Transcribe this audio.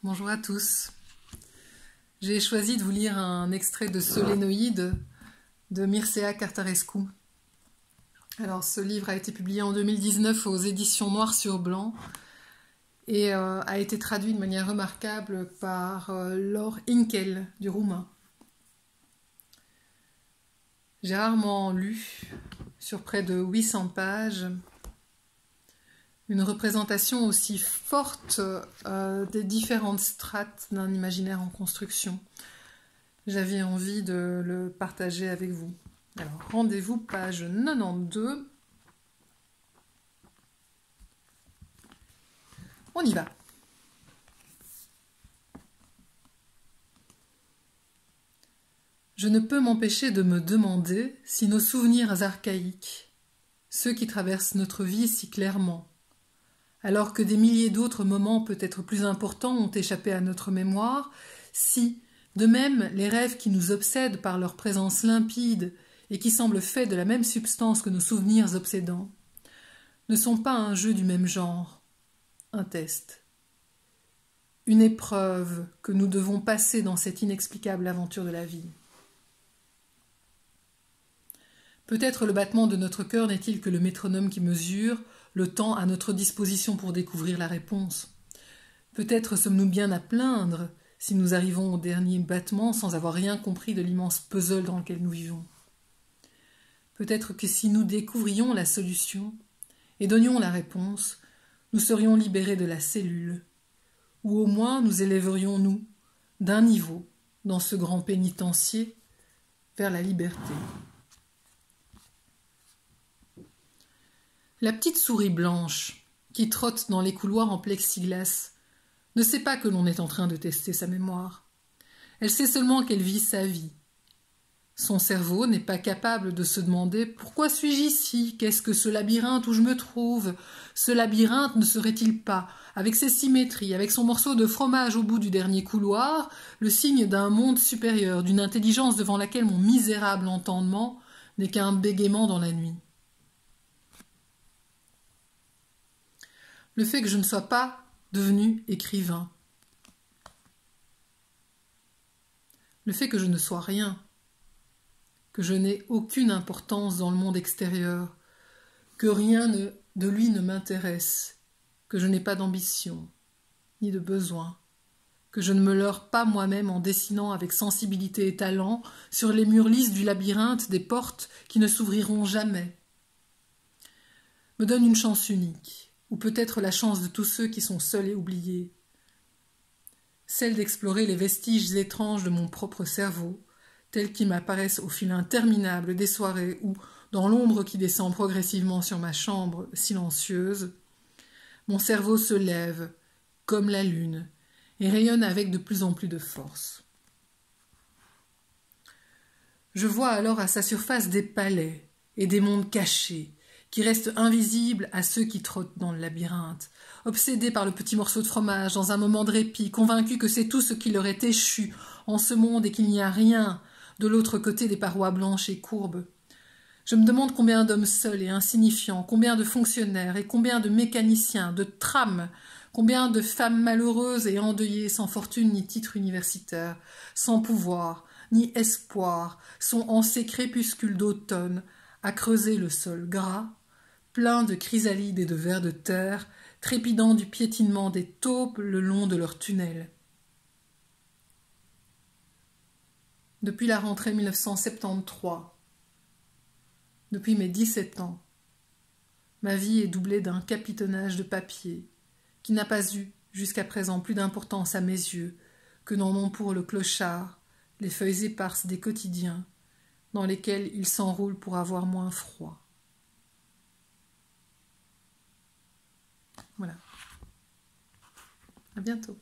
Bonjour à tous. J'ai choisi de vous lire un extrait de Solénoïde de Mircea Cartarescu. Alors, ce livre a été publié en 2019 aux éditions Noir sur Blanc et a été traduit de manière remarquable par Laure Inkel du roumain. J'ai rarement lu, sur près de 800 pages, une représentation aussi forte des différentes strates d'un imaginaire en construction. J'avais envie de le partager avec vous. Alors, rendez-vous page 92. On y va. Je ne peux m'empêcher de me demander si nos souvenirs archaïques, ceux qui traversent notre vie si clairement, alors que des milliers d'autres moments peut-être plus importants ont échappé à notre mémoire, si, de même, les rêves qui nous obsèdent par leur présence limpide et qui semblent faits de la même substance que nos souvenirs obsédants, ne sont pas un jeu du même genre, un test, une épreuve que nous devons passer dans cette inexplicable aventure de la vie. Peut-être le battement de notre cœur n'est-il que le métronome qui mesure le temps à notre disposition pour découvrir la réponse. Peut-être sommes-nous bien à plaindre si nous arrivons au dernier battement sans avoir rien compris de l'immense puzzle dans lequel nous vivons. Peut-être que si nous découvrions la solution et donnions la réponse, nous serions libérés de la cellule, ou au moins nous élèverions, nous, d'un niveau, dans ce grand pénitencier, vers la liberté. La petite souris blanche, qui trotte dans les couloirs en plexiglas, ne sait pas que l'on est en train de tester sa mémoire. Elle sait seulement qu'elle vit sa vie. Son cerveau n'est pas capable de se demander « Pourquoi suis-je ici ? Qu'est-ce que ce labyrinthe où je me trouve ? Ce labyrinthe ne serait-il pas, avec ses symétries, avec son morceau de fromage au bout du dernier couloir, le signe d'un monde supérieur, d'une intelligence devant laquelle mon misérable entendement n'est qu'un bégaiement dans la nuit ?» Le fait que je ne sois pas devenu écrivain, le fait que je ne sois rien, que je n'ai aucune importance dans le monde extérieur, que rien de lui ne m'intéresse, que je n'ai pas d'ambition, ni de besoin, que je ne me leurre pas moi-même en dessinant avec sensibilité et talent sur les murs lisses du labyrinthe des portes qui ne s'ouvriront jamais, me donne une chance unique, ou peut-être la chance de tous ceux qui sont seuls et oubliés, celle d'explorer les vestiges étranges de mon propre cerveau, tels qu'ils m'apparaissent au fil interminable des soirées où, dans l'ombre qui descend progressivement sur ma chambre silencieuse, mon cerveau se lève, comme la lune, et rayonne avec de plus en plus de force. Je vois alors à sa surface des palais et des mondes cachés, qui restent invisibles à ceux qui trottent dans le labyrinthe, obsédés par le petit morceau de fromage dans un moment de répit, convaincus que c'est tout ce qui leur est échu en ce monde et qu'il n'y a rien de l'autre côté des parois blanches et courbes. Je me demande combien d'hommes seuls et insignifiants, combien de fonctionnaires et combien de mécaniciens, de trames, combien de femmes malheureuses et endeuillées sans fortune ni titre universitaire, sans pouvoir ni espoir, sont en ces crépuscules d'automne à creuser le sol gras, plein de chrysalides et de vers de terre, trépidant du piétinement des taupes le long de leurs tunnels. Depuis la rentrée 1973, depuis mes 17 ans, ma vie est doublée d'un capitonnage de papier qui n'a pas eu, jusqu'à présent, plus d'importance à mes yeux que n'en ont pour le clochard les feuilles éparses des quotidiens dans lesquels il s'enroule pour avoir moins froid. Voilà. À bientôt.